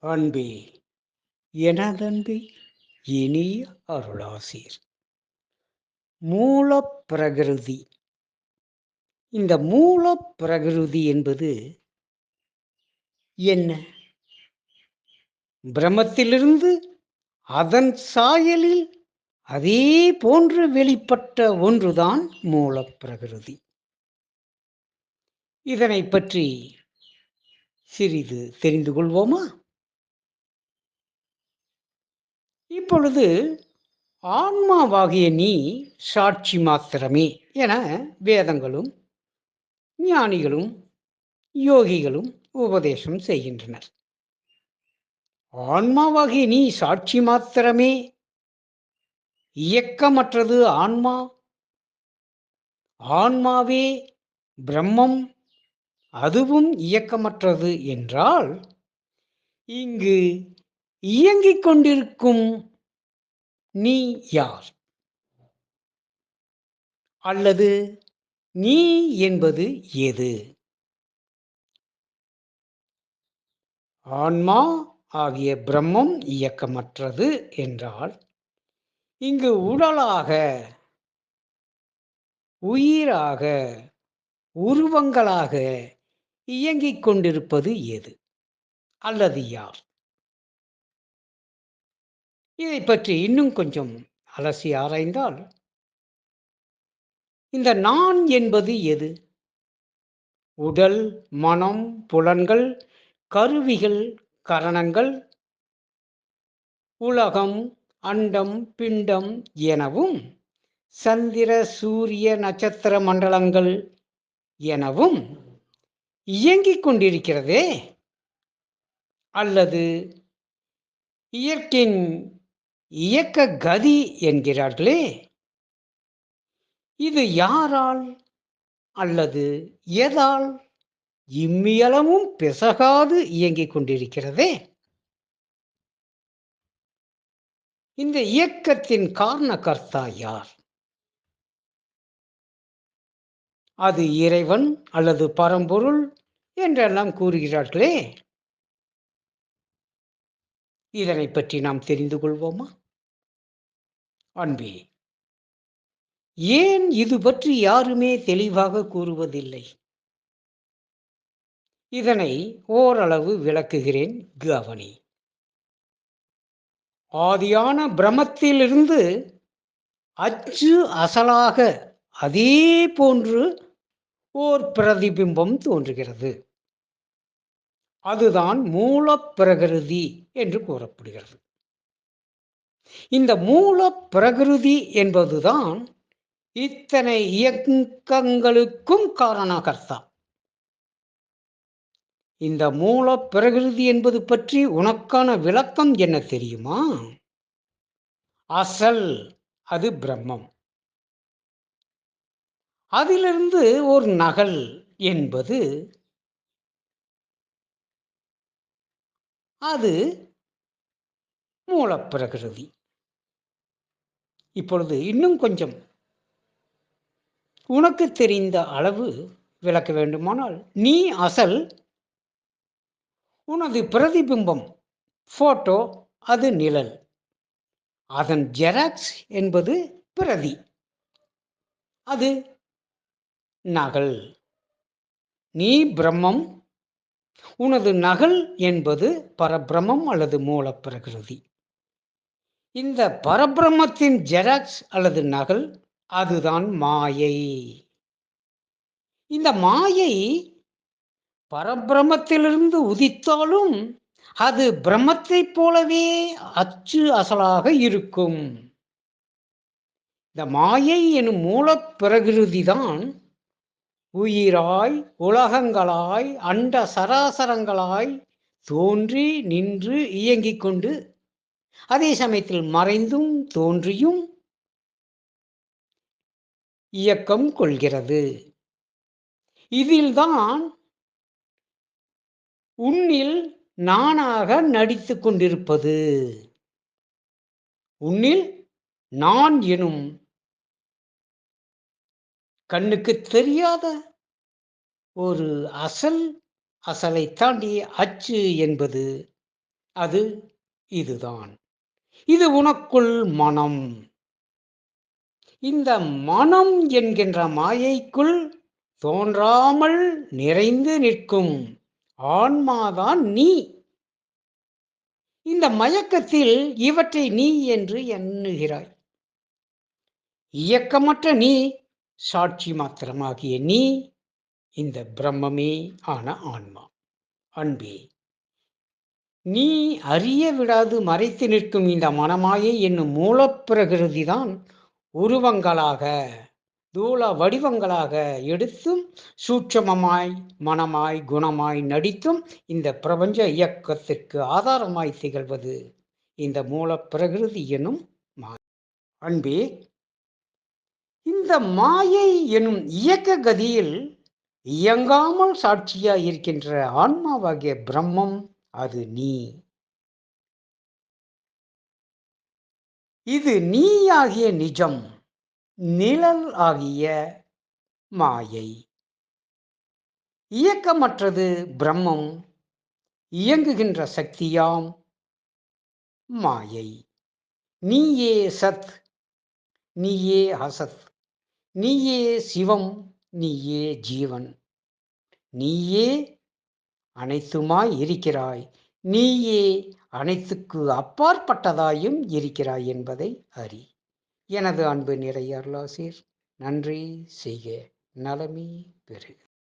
அன்பே, எனதன்பே, இனிய அருளாசீர். மூலப்பிரகிருதி. இந்த மூலப்பிரகிருதி என்பது என்ன? பிரம்மத்திலிருந்து அதன் சாயலில் அதே போன்று வெளிப்பட்ட ஒன்றுதான் மூலப்பிரகிருதி. இதனை பற்றி சிறிது தெரிந்து கொள்வோமா? இப்பொழுது ஆன்மாவாகிய நீ சாட்சி மாத்திரமே என வேதங்களும் ஞானிகளும் யோகிகளும் உபதேசம் செய்கின்றனர். ஆன்மாவாகிய நீ சாட்சி மாத்திரமே, இயக்கமற்றது ஆன்மா, ஆன்மாவே பிரம்மம், அதுவும் இயக்கமற்றது என்றால், இங்கு இயங்கிக் கொண்டிருக்கும் நீ யார்? அல்லது நீ என்பது எது? ஆன்மா ஆகிய பிரம்மம் இயக்கமற்றது என்றால், இங்கு உடலாக, உயிராக, உருவங்களாக இயங்கிக் கொண்டிருப்பது எது? அல்லது யார்? இதை பற்றி இன்னும் கொஞ்சம் அலசி ஆராய்ந்தால், இந்த நான் என்பது எது? உடல், மனம், புலன்கள், கருவிகள், கரணங்கள், உலகம், அண்டம், பிண்டம் எனவும், சந்திர சூரிய நட்சத்திர மண்டலங்கள் எனவும் இயங்கிக் கொண்டிருக்கிறதே. அல்லது இயற்கையின் இயக்க கதி என்கிறார்களே, இது யாரால் அல்லது எதால் இம்மியளவும் பிசகாது இயங்கிக் கொண்டிருக்கிறதே? இந்த இயக்கத்தின் காரணகர்த்தா யார்? அது இறைவன் அல்லது பரம்பொருள் என்றெல்லாம் கூறுகிறார்களே, இதனை பற்றி நாம் தெரிந்து கொள்வோமா? அன்பே, ஏன் இது பற்றி யாருமே தெளிவாக கூறுவதில்லை? இதனை ஓரளவு விளக்குகிறேன், கவனி. ஆதியான பிரம்மத்திலிருந்து அச்சு அசலாக அதே போன்று ஓர் பிரதிபிம்பம் தோன்றுகிறது. அதுதான் மூலப்பிரகிருதி என்று கூறப்படுகிறது. இந்த மூலப்பிரகிருதி என்பதுதான் இத்தனை இயக்கங்களுக்கும் காரணகர்த்தா. இந்த மூலப்பிரகிருதி என்பது பற்றி உனக்கான விளக்கம் என்ன தெரியுமா? அசல், அது பிரம்மம். அதிலிருந்து ஒரு நகல் என்பது அது மூலப்பிரகிருதி. இப்பொழுது இன்னும் கொஞ்சம் உனக்கு தெரிந்த அளவு விளக்க வேண்டுமானால், நீ அசல், உனது பிரதிபிம்பம் போட்டோ அது நிழல், அதன் ஜெராக்ஸ் என்பது பிரதி, அது நகல். நீ பிரம்மம், உனது நகல் என்பது பரபிரம்மம் அல்லது மூலப்பிரகிருதி. இந்த பரபிரம்மத்தின் ஜெராக்ஸ் அல்லது நகல் அதுதான் மாயை. இந்த மாயை பரபிரம்மத்திலிருந்து உதித்தாலும் அது பிரம்மத்தைப் போலவே அச்சு அசலாக இருக்கும். இந்த மாயை எனும் மூலப்பிரகிருதிதான் உயிராய், உலகங்களாய், அண்ட சராசரங்களாய் தோன்றி நின்று இயங்கிக் கொண்டு, அதே சமயத்தில் மறைந்தும் தோன்றியும் இயக்கம் கொள்கிறது. இதில்தான் உன்னில் நானாக நடித்து கொண்டிருப்பது. உன்னில் நான் எனும் கண்ணுக்கு தெரியாத ஒரு அசலை தாண்டி அச்சு என்பது அது இதுதான். இது உனக்குள் மனம். இந்த மனம் என்கின்ற மாயைக்குள் தோன்றாமல் நிறைந்து நிற்கும் ஆன்மாதான் நீ. இந்த மயக்கத்தில் இவற்றை நீ என்று எண்ணுகிறாய். இயக்கமற்ற நீ, சாட்சி மாத்திரமாகிய நீ, இந்த பிரம்மமே ஆன ஆன்மா. அன்பே, நீ அறிய விடாது மறைத்து நிற்கும் இந்த மனமாயை என்னும் மூலப்பிரகிருதிதான் உருவங்களாக, தூள வடிவங்களாக எடுத்தும் சூட்சமமாய் மனமாய் குணமாய் நடித்தும் இந்த பிரபஞ்ச இயக்கத்திற்கு ஆதாரமாய் திகழ்வது இந்த மூலப்பிரகிருதி எனும் மாயை. அன்பே, இந்த மாயை எனும் இயக்க கதியில் இயங்காமல் சாட்சியாய் இருக்கின்ற ஆன்மாவாகிய பிரம்மம் அது நீ. இது நீயாகிய நிஜம், நிழல் ஆகிய மாயை. இயக்கமற்றது பிரம்மம், இயங்குகின்ற சக்தியாம் மாயை. நீயே சத், நீயே அசத், நீயே சிவம், நீயே ஜீவன், நீயே அனைத்துமாய் இருக்கிறாய், நீயே அனைத்துக்கு அப்பாற்பட்டதாயும் இருக்கிறாய் என்பதை அறி. எனது அன்பு நிறை அருளாசீர். நன்றி செய்க, நலமே பெறுக.